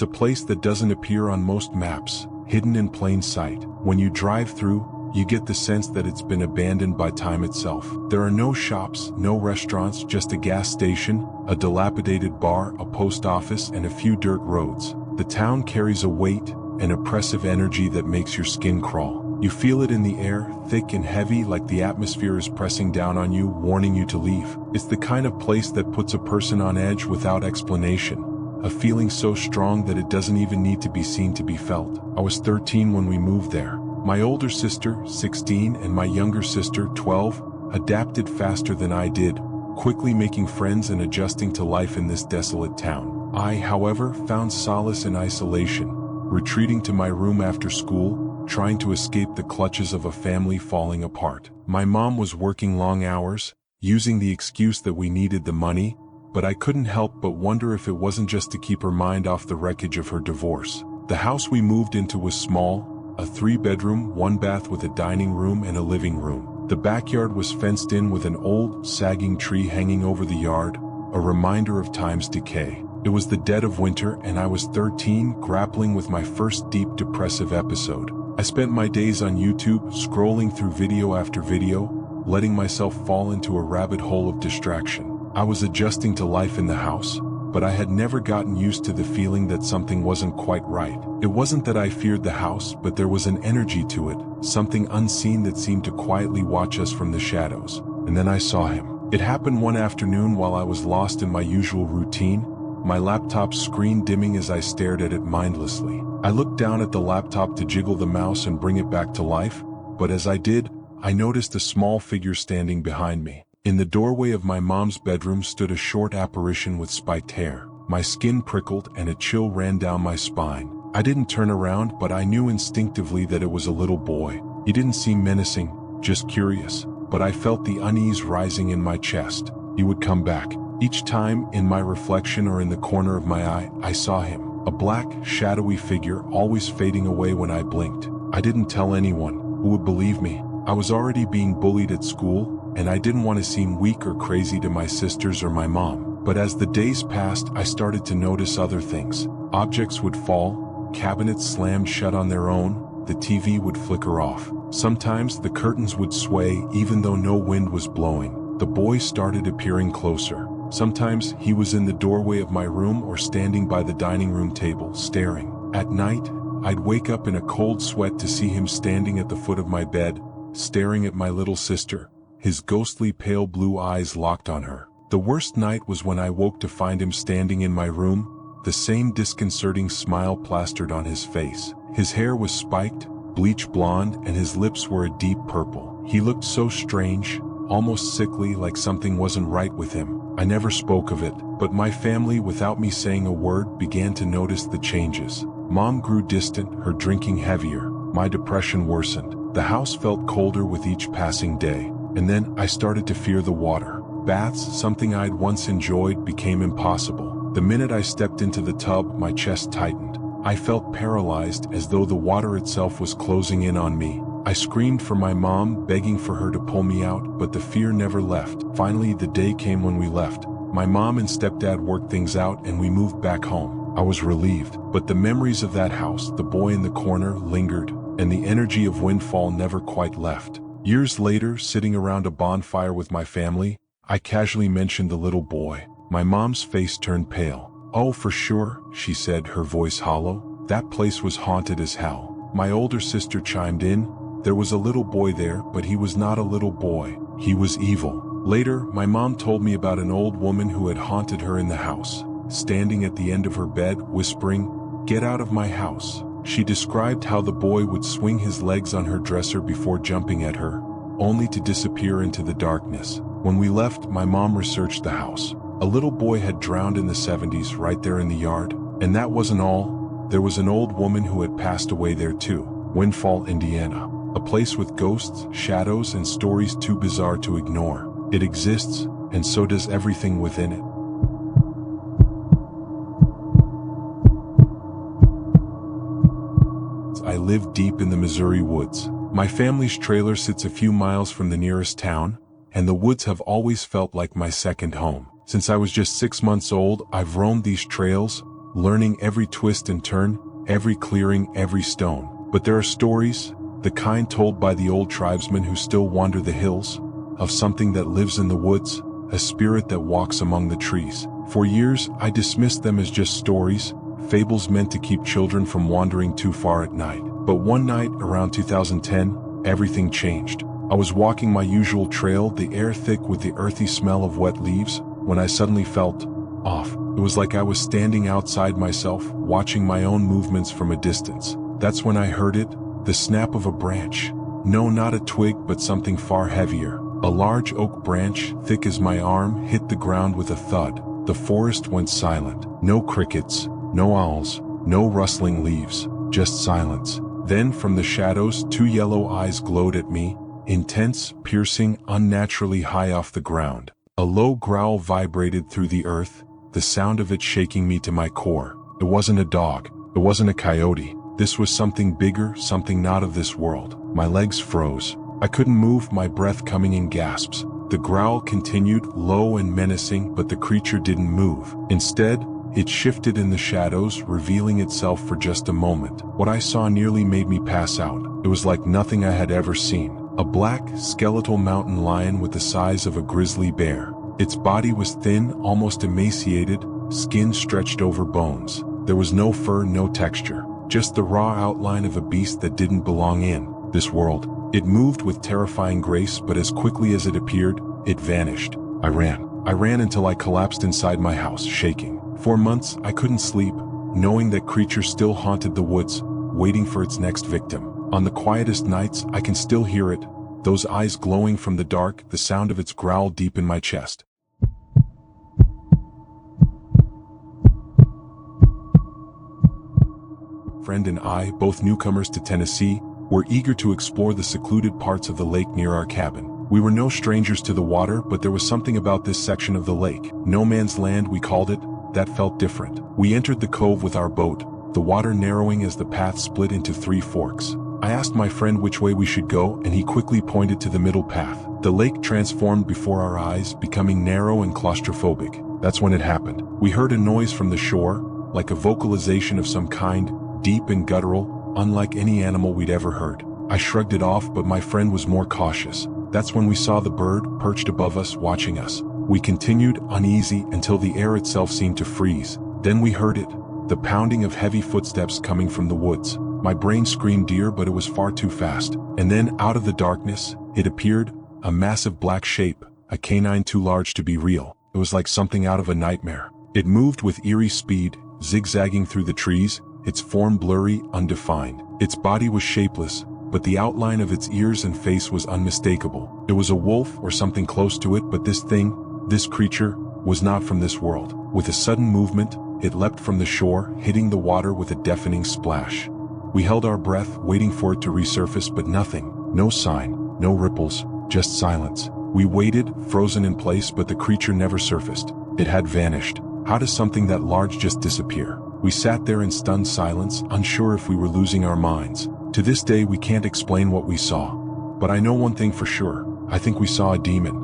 It's a place that doesn't appear on most maps, hidden in plain sight. When you drive through, you get the sense that it's been abandoned by time itself. There are no shops, no restaurants, just a gas station, a dilapidated bar, a post office, and a few dirt roads. The town carries a weight, an oppressive energy that makes your skin crawl. You feel it in the air, thick and heavy, like the atmosphere is pressing down on you, warning you to leave. It's the kind of place that puts a person on edge without explanation. A feeling so strong that it doesn't even need to be seen to be felt. I was 13 when we moved there. My older sister, 16, and my younger sister, 12, adapted faster than I did, quickly making friends and adjusting to life in this desolate town. I, however, found solace in isolation, retreating to my room after school, trying to escape the clutches of a family falling apart. My mom was working long hours, using the excuse that we needed the money, but I couldn't help but wonder if it wasn't just to keep her mind off the wreckage of her divorce. The house we moved into was small, a 3-bedroom, 1-bath with a dining room and a living room. The backyard was fenced in with an old, sagging tree hanging over the yard, a reminder of time's decay. It was the dead of winter and I was 13, grappling with my first deep depressive episode. I spent my days on YouTube, scrolling through video after video, letting myself fall into a rabbit hole of distraction. I was adjusting to life in the house, but I had never gotten used to the feeling that something wasn't quite right. It wasn't that I feared the house, but there was an energy to it, something unseen that seemed to quietly watch us from the shadows. And then I saw him. It happened one afternoon while I was lost in my usual routine, my laptop's screen dimming as I stared at it mindlessly. I looked down at the laptop to jiggle the mouse and bring it back to life, but as I did, I noticed a small figure standing behind me. In the doorway of my mom's bedroom stood a short apparition with spiked hair. My skin prickled and a chill ran down my spine. I didn't turn around, but I knew instinctively that it was a little boy. He didn't seem menacing, just curious, but I felt the unease rising in my chest. He would come back. Each time, in my reflection or in the corner of my eye, I saw him. A black, shadowy figure, always fading away when I blinked. I didn't tell anyone. Who would believe me? I was already being bullied at school, and I didn't want to seem weak or crazy to my sisters or my mom. But as the days passed, I started to notice other things. Objects would fall, cabinets slammed shut on their own, the TV would flicker off. Sometimes the curtains would sway even though no wind was blowing. The boy started appearing closer. Sometimes he was in the doorway of my room or standing by the dining room table, staring. At night, I'd wake up in a cold sweat to see him standing at the foot of my bed, staring at my little sister, his ghostly pale blue eyes locked on her. The worst night was when I woke to find him standing in my room, the same disconcerting smile plastered on his face. His hair was spiked, bleach blonde, and his lips were a deep purple. He looked so strange, almost sickly, like something wasn't right with him. I never spoke of it, but my family, without me saying a word, began to notice the changes. Mom grew distant, her drinking heavier. My depression worsened. The house felt colder with each passing day. And then I started to fear the water. Baths, something I'd once enjoyed, became impossible. The minute I stepped into the tub, my chest tightened. I felt paralyzed, as though the water itself was closing in on me. I screamed for my mom, begging for her to pull me out, but the fear never left. Finally, the day came when we left. My mom and stepdad worked things out and we moved back home. I was relieved, but the memories of that house, the boy in the corner, lingered, and the energy of Windfall never quite left. Years later, sitting around a bonfire with my family, I casually mentioned the little boy. My mom's face turned pale. "Oh, for sure," she said, her voice hollow. "That place was haunted as hell." My older sister chimed in. "There was a little boy there, but he was not a little boy. He was evil." Later, my mom told me about an old woman who had haunted her in the house, standing at the end of her bed, whispering, "Get out of my house." She described how the boy would swing his legs on her dresser before jumping at her, only to disappear into the darkness. When we left, my mom researched the house. A little boy had drowned in the 70s right there in the yard. And that wasn't all. There was an old woman who had passed away there too. Windfall, Indiana. A place with ghosts, shadows, and stories too bizarre to ignore. It exists, and so does everything within it. I live deep in the Missouri woods. My family's trailer sits a few miles from the nearest town, and the woods have always felt like my second home. Since I was just 6 months old, I've roamed these trails, learning every twist and turn, every clearing, every stone. But there are stories, the kind told by the old tribesmen who still wander the hills, of something that lives in the woods, a spirit that walks among the trees. For years, I dismissed them as just stories, fables meant to keep children from wandering too far at night. But one night, around 2010, everything changed. I was walking my usual trail, the air thick with the earthy smell of wet leaves, when I suddenly felt off. It was like I was standing outside myself, watching my own movements from a distance. That's when I heard it, the snap of a branch. No, not a twig, but something far heavier. A large oak branch, thick as my arm, hit the ground with a thud. The forest went silent. No crickets, no owls, no rustling leaves, just silence. Then from the shadows, two yellow eyes glowed at me, intense, piercing, unnaturally high off the ground. A low growl vibrated through the earth, the sound of it shaking me to my core. It wasn't a dog. It wasn't a coyote. This was something bigger, something not of this world. My legs froze. I couldn't move, my breath coming in gasps. The growl continued, low and menacing, but the creature didn't move. Instead, it shifted in the shadows, revealing itself for just a moment. What I saw nearly made me pass out. It was like nothing I had ever seen. A black, skeletal mountain lion with the size of a grizzly bear. Its body was thin, almost emaciated, skin stretched over bones. There was no fur, no texture, just the raw outline of a beast that didn't belong in this world. It moved with terrifying grace, but as quickly as it appeared, it vanished. I ran until I collapsed inside my house, shaking. For months, I couldn't sleep, knowing that creature still haunted the woods, waiting for its next victim. On the quietest nights, I can still hear it, those eyes glowing from the dark, the sound of its growl deep in my chest. Friend and I, both newcomers to Tennessee, were eager to explore the secluded parts of the lake near our cabin. We were no strangers to the water, but there was something about this section of the lake, no man's land we called it, that felt different. We entered the cove with our boat, the water narrowing as the path split into three forks. I asked my friend which way we should go, and he quickly pointed to the middle path. The lake transformed before our eyes, becoming narrow and claustrophobic. That's when it happened. We heard a noise from the shore, like a vocalization of some kind, deep and guttural, unlike any animal we'd ever heard. I shrugged it off, but my friend was more cautious. That's when we saw the bird, perched above us, watching us. We continued, uneasy, until the air itself seemed to freeze. Then we heard it, the pounding of heavy footsteps coming from the woods. My brain screamed deer, but it was far too fast. And then, out of the darkness, it appeared, a massive black shape, a canine too large to be real. It was like something out of a nightmare. It moved with eerie speed, zigzagging through the trees, its form blurry, undefined. Its body was shapeless, but the outline of its ears and face was unmistakable. It was a wolf or something close to it, but this creature, was not from this world. With a sudden movement, it leapt from the shore, hitting the water with a deafening splash. We held our breath, waiting for it to resurface, but nothing. No sign, no ripples, just silence. We waited, frozen in place, but the creature never surfaced. It had vanished. How does something that large just disappear? We sat there in stunned silence, unsure if we were losing our minds. To this day, we can't explain what we saw. But I know one thing for sure. I think we saw a demon.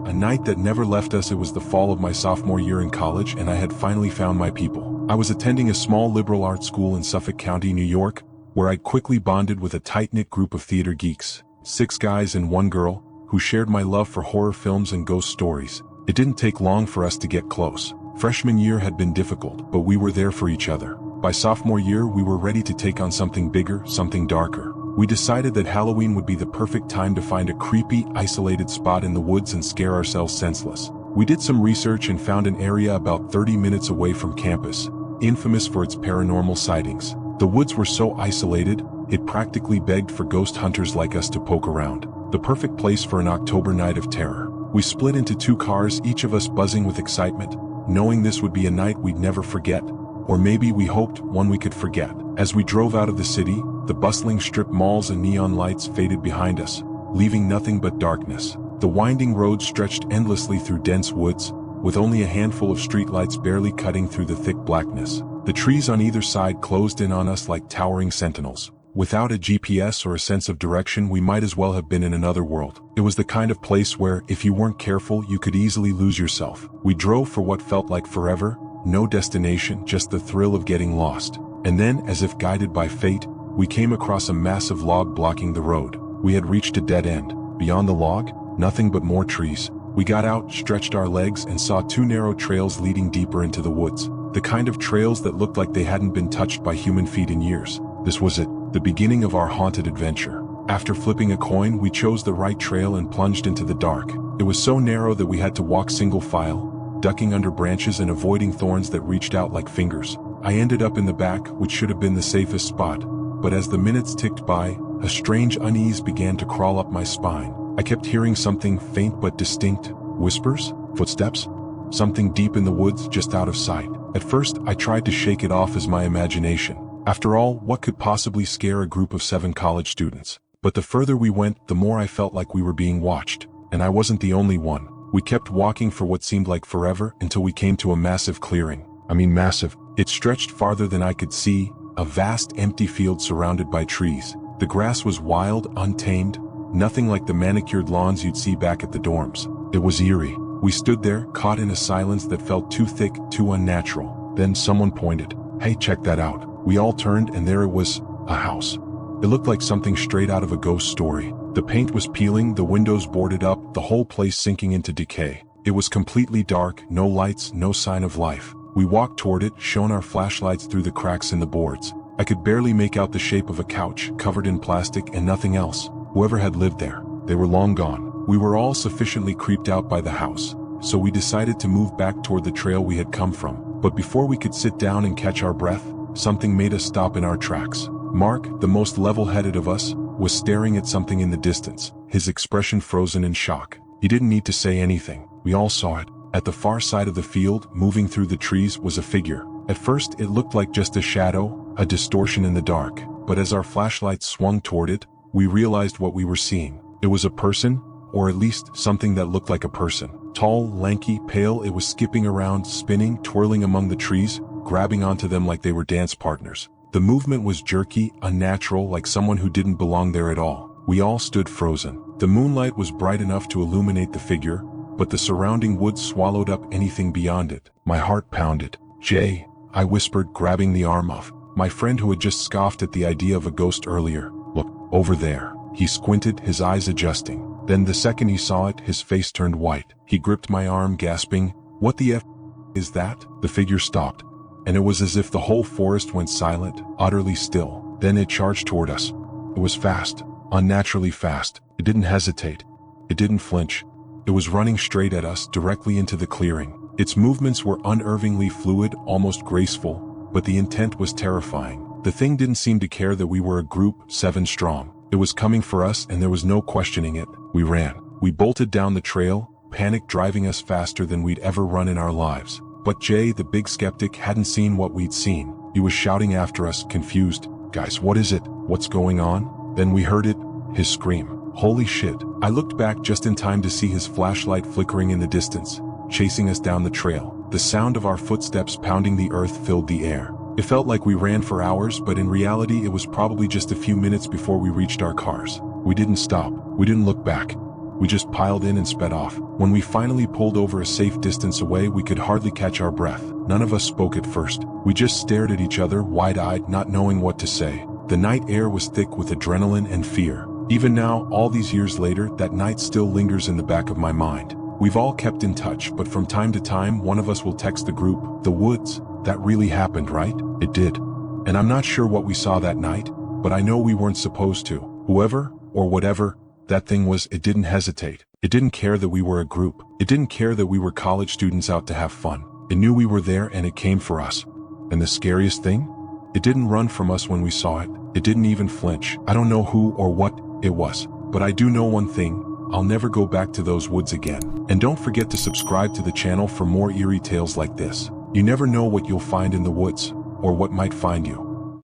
A night that never left us. It was the fall of my sophomore year in college, and I had finally found my people. I was attending a small liberal arts school in Suffolk County, New York, where I'd quickly bonded with a tight-knit group of theater geeks, 6 guys and 1 girl, who shared my love for horror films and ghost stories. It didn't take long for us to get close. Freshman year had been difficult, but we were there for each other. By sophomore year, we were ready to take on something bigger, something darker. We decided that Halloween would be the perfect time to find a creepy, isolated spot in the woods and scare ourselves senseless. We did some research and found an area about 30 minutes away from campus, infamous for its paranormal sightings. The woods were so isolated, it practically begged for ghost hunters like us to poke around. The perfect place for an October night of terror. We split into 2 cars, each of us buzzing with excitement, knowing this would be a night we'd never forget. Or maybe we hoped, one we could forget. As we drove out of the city, the bustling strip malls and neon lights faded behind us, leaving nothing but darkness. The winding road stretched endlessly through dense woods, with only a handful of streetlights barely cutting through the thick blackness. The trees on either side closed in on us like towering sentinels. Without a GPS or a sense of direction, we might as well have been in another world. It was the kind of place where, if you weren't careful, you could easily lose yourself. We drove for what felt like forever, no destination, just the thrill of getting lost. And then, as if guided by fate, we came across a massive log blocking the road. We had reached a dead end. Beyond the log, nothing but more trees. We got out, stretched our legs, and saw two narrow trails leading deeper into the woods. The kind of trails that looked like they hadn't been touched by human feet in years. This was it, the beginning of our haunted adventure. After flipping a coin, we chose the right trail and plunged into the dark. It was so narrow that we had to walk single file, ducking under branches and avoiding thorns that reached out like fingers. I ended up in the back, which should have been the safest spot, but as the minutes ticked by, a strange unease began to crawl up my spine. I kept hearing something faint but distinct, whispers, footsteps, something deep in the woods just out of sight. At first, I tried to shake it off as my imagination. After all, what could possibly scare a group of 7 college students? But the further we went, the more I felt like we were being watched. And I wasn't the only one. We kept walking for what seemed like forever until we came to a massive clearing. I mean massive. It stretched farther than I could see, a vast empty field surrounded by trees. The grass was wild, untamed, nothing like the manicured lawns you'd see back at the dorms. It was eerie. We stood there, caught in a silence that felt too thick, too unnatural. Then someone pointed. "Hey, check that out." We all turned and there it was, a house. It looked like something straight out of a ghost story. The paint was peeling, the windows boarded up, the whole place sinking into decay. It was completely dark, no lights, no sign of life. We walked toward it, shone our flashlights through the cracks in the boards. I could barely make out the shape of a couch, covered in plastic and nothing else. Whoever had lived there, they were long gone. We were all sufficiently creeped out by the house, so we decided to move back toward the trail we had come from. But before we could sit down and catch our breath, something made us stop in our tracks. Mark, the most level-headed of us, was staring at something in the distance, his expression frozen in shock. He didn't need to say anything. We all saw it. At the far side of the field, moving through the trees, was a figure. At first, it looked like just a shadow, a distortion in the dark. But as our flashlights swung toward it, we realized what we were seeing. It was a person, or at least something that looked like a person. Tall, lanky, pale, it was skipping around, spinning, twirling among the trees, grabbing onto them like they were dance partners. The movement was jerky, unnatural, like someone who didn't belong there at all. We all stood frozen. The moonlight was bright enough to illuminate the figure, but the surrounding woods swallowed up anything beyond it. My heart pounded. "Jay," I whispered, grabbing the arm of my friend who had just scoffed at the idea of a ghost earlier. "Look, over there." He squinted, his eyes adjusting. Then the second he saw it, his face turned white. He gripped my arm, gasping, "What the F is that?" The figure stopped, and it was as if the whole forest went silent, utterly still. Then it charged toward us. It was fast, unnaturally fast. It didn't hesitate. It didn't flinch. It was running straight at us, directly into the clearing. Its movements were unnervingly fluid, almost graceful, but the intent was terrifying. The thing didn't seem to care that we were a group, 7 strong. It was coming for us, and there was no questioning it. We ran. We bolted down the trail, panic driving us faster than we'd ever run in our lives. But Jay, the big skeptic, hadn't seen what we'd seen. He was shouting after us, confused. "Guys, what is it? What's going on?" Then we heard it, his scream. Holy shit. I looked back just in time to see his flashlight flickering in the distance, chasing us down the trail. The sound of our footsteps pounding the earth filled the air. It felt like we ran for hours, but in reality it was probably just a few minutes before we reached our cars. We didn't stop. We didn't look back. We just piled in and sped off. When we finally pulled over a safe distance away, we could hardly catch our breath. None of us spoke at first. We just stared at each other, wide-eyed, not knowing what to say. The night air was thick with adrenaline and fear. Even now, all these years later, that night still lingers in the back of my mind. We've all kept in touch, but from time to time, one of us will text the group, "The woods, that really happened, right?" It did. And I'm not sure what we saw that night, but I know we weren't supposed to. Whoever, or whatever, that thing was, it didn't hesitate. It didn't care that we were a group. It didn't care that we were college students out to have fun. It knew we were there and it came for us. And the scariest thing? It didn't run from us when we saw it. It didn't even flinch. I don't know who or what it was, but I do know one thing. I'll never go back to those woods again. And don't forget to subscribe to the channel for more eerie tales like this. You never know what you'll find in the woods, or what might find you.